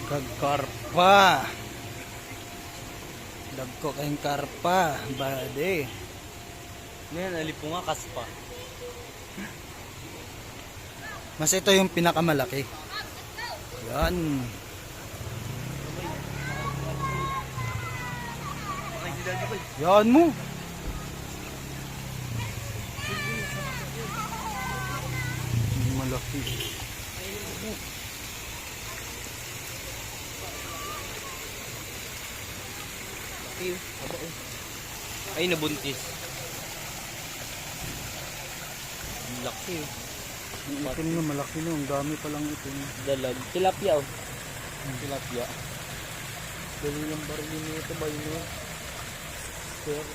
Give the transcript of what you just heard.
Kagkarpa. Dagko kayong karpa, bade. Ngayon, alipo nga kaspa. Mas ito yung pinakamalaki. Yan. Yan mo. Malaki. Ay, nabuntis. Ang laki. Ang itim na malaki no. Ang dami palang itim. Dalag. Tilapia oh. Tilapia. Dali lang barili niyo ito ba yun? Sir.